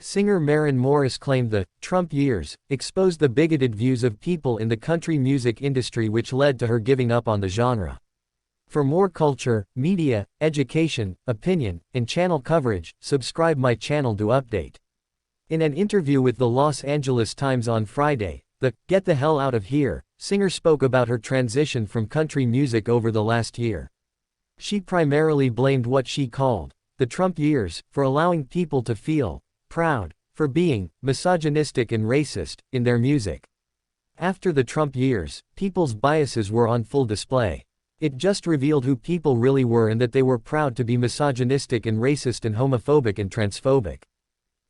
Singer Maren claimed the Trump years exposed the bigoted views of people in the country music industry, which led to her giving up on the genre. For more culture, media, education, opinion, and channel coverage, subscribe my channel to update. In an interview with the Los Angeles Times on Friday, the "Get the Hell Out of Here" singer spoke about her transition from country music over the last year. She primarily blamed what she called the Trump years for allowing people to feel proud for being misogynistic and racist in their music. After the Trump years, people's biases were on full display. It just revealed who people really were and that they were proud to be misogynistic and racist and homophobic and transphobic.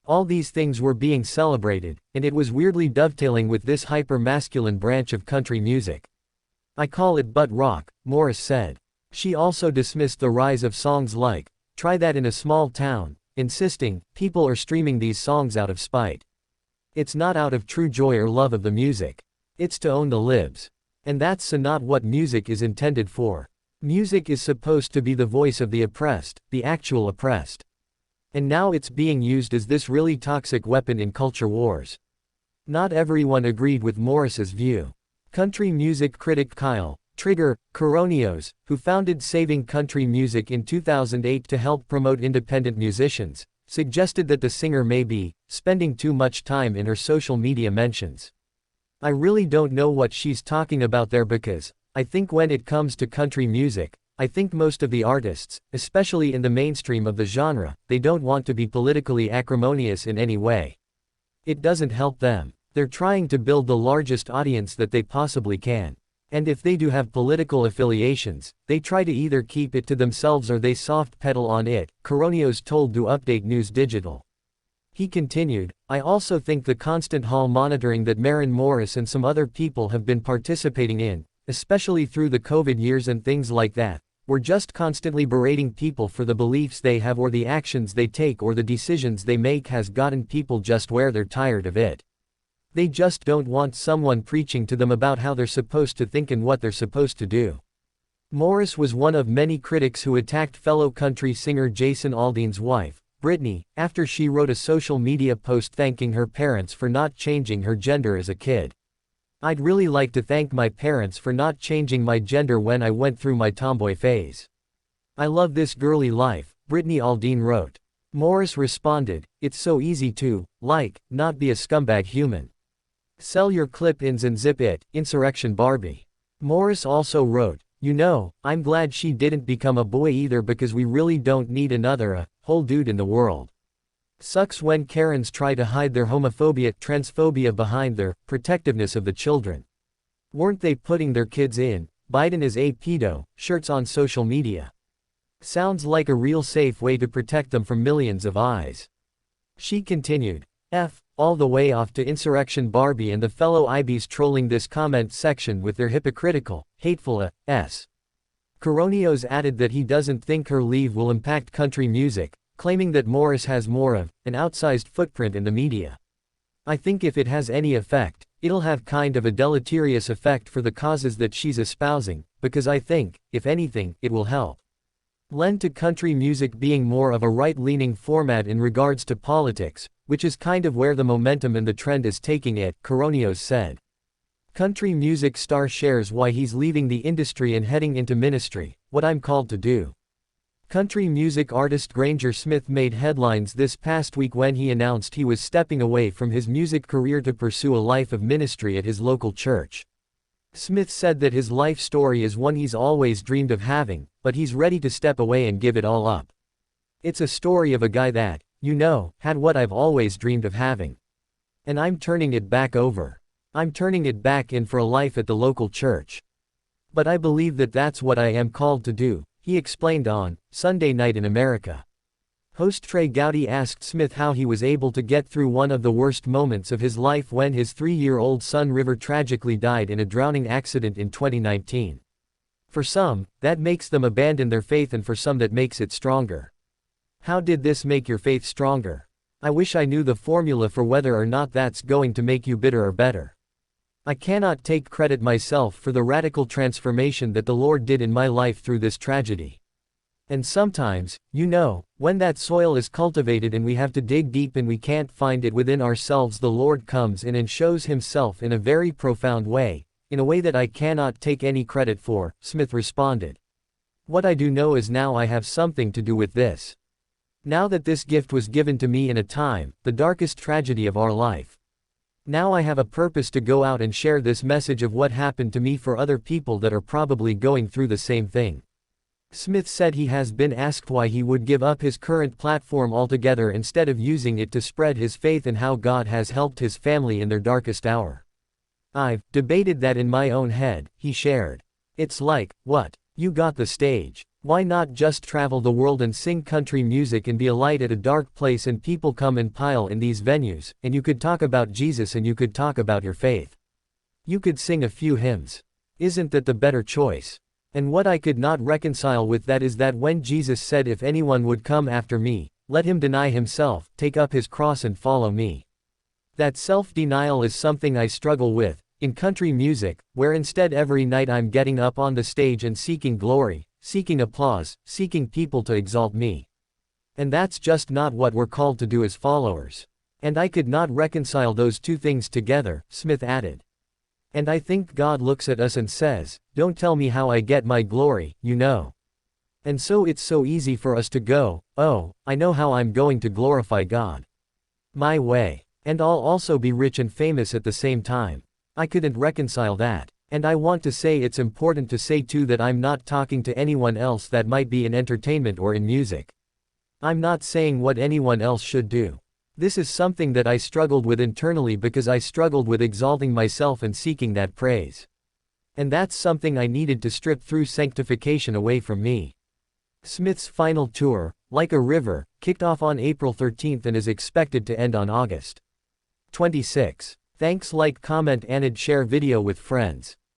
All these things were being celebrated, and it was weirdly dovetailing with this hyper-masculine branch of country music. "I call it butt rock," Morris said. She also dismissed the rise of songs like "Try That in a Small Town," insisting, people are streaming these songs out of spite. It's not out of true joy or love of the music. It's to own the libs. And that's not what music is intended for. Music is supposed to be the voice of the oppressed, the actual oppressed. And now it's being used as this really toxic weapon in culture wars. Not everyone agreed with Morris's view. Country music critic Kyle Trigger Coronios, who founded Saving Country Music in 2008 to help promote independent musicians, suggested that the singer may be spending too much time in her social media mentions. "I really don't know what she's talking about there, because I think when it comes to country music, I think most of the artists, especially in the mainstream of the genre, they don't want to be politically acrimonious in any way. It doesn't help them. They're trying to build the largest audience that they possibly can. And if they do have political affiliations, they try to either keep it to themselves or they soft pedal on it," Coronios told To Update News Digital. He continued, "I also think the constant hall monitoring that Maren and some other people have been participating in, especially through the COVID years and things like that, we're just constantly berating people for the beliefs they have or the actions they take or the decisions they make has gotten people just where they're tired of it. They just don't want someone preaching to them about how they're supposed to think and what they're supposed to do." Morris was one of many critics who attacked fellow country singer Jason Aldean's wife, Brittany, after she wrote a social media post thanking her parents for not changing her gender as a kid. "I'd really like to thank my parents for not changing my gender when I went through my tomboy phase. I love this girly life," Brittany Aldean wrote. Morris responded, "It's so easy to, not be a scumbag human. Sell your clip-ins and zip it, Insurrection Barbie." Morris also wrote, "You know, I'm glad she didn't become a boy either, because we really don't need another whole dude in the world. Sucks when Karens try to hide their homophobia, transphobia behind their protectiveness of the children. Weren't they putting their kids in Biden is a pedo shirts on social media? Sounds like a real safe way to protect them from millions of eyes." She continued, all the way off to Insurrection Barbie and the fellow IBs trolling this comment section with their hypocritical, hateful Coronios added that he doesn't think her leave will impact country music, claiming that Morris has more of an outsized footprint in the media. "I think if it has any effect, it'll have kind of a deleterious effect for the causes that she's espousing, because I think, if anything, it will help lend to country music being more of a right-leaning format in regards to politics, which is kind of where the momentum and the trend is taking it," Coronios said. Country music star shares why he's leaving the industry and heading into ministry, "What I'm called to do." Country music artist Granger Smith made headlines this past week when he announced he was stepping away from his music career to pursue a life of ministry at his local church. Smith said that his life story is one he's always dreamed of having, but he's ready to step away and give it all up. "It's a story of a guy that, had what I've always dreamed of having. And I'm turning it back over. I'm turning it back in for a life at the local church. But I believe that that's what I am called to do," he explained on Sunday Night in America. Host Trey Gowdy asked Smith how he was able to get through one of the worst moments of his life when his 3-year-old son River tragically died in a drowning accident in 2019. "For some, that makes them abandon their faith, and for some that makes it stronger." "How did this make your faith stronger? I wish I knew the formula for whether or not that's going to make you bitter or better. I cannot take credit myself for the radical transformation that the Lord did in my life through this tragedy. And sometimes, you know, when that soil is cultivated and we have to dig deep and we can't find it within ourselves, the Lord comes in and shows himself in a very profound way, in a way that I cannot take any credit for, Smith responded. What I do know is now I have something to do with this. Now that this gift was given to me in a time, the darkest tragedy of our life. Now I have a purpose to go out and share this message of what happened to me for other people that are probably going through the same thing. Smith said he has been asked why he would give up his current platform altogether instead of using it to spread his faith and how God has helped his family in their darkest hour. I've debated that in my own head, he shared. It's like, what? You got the stage. Why not just travel the world and sing country music and be a light at a dark place and people come and pile in these venues, and you could talk about Jesus and you could talk about your faith. You could sing a few hymns. Isn't that the better choice? And what I could not reconcile with that is that when Jesus said if anyone would come after me, let him deny himself, take up his cross and follow me. That self-denial is something I struggle with, in country music, where instead every night I'm getting up on the stage and seeking glory, seeking applause, seeking people to exalt me. And that's just not what we're called to do as followers. And I could not reconcile those two things together, Smith added. And I think God looks at us and says, don't tell me how I get my glory, you know. And so it's so easy for us to go, oh, I know how I'm going to glorify God. My way. And I'll also be rich and famous at the same time. I couldn't reconcile that. And I want to say it's important to say too that I'm not talking to anyone else that might be in entertainment or in music. I'm not saying what anyone else should do. This is something that I struggled with internally because I struggled with exalting myself and seeking that praise. And that's something I needed to strip through sanctification away from me. Smith's final tour, Like a River, kicked off on April 13 and is expected to end on August 26. Thanks, like, comment and share video with friends.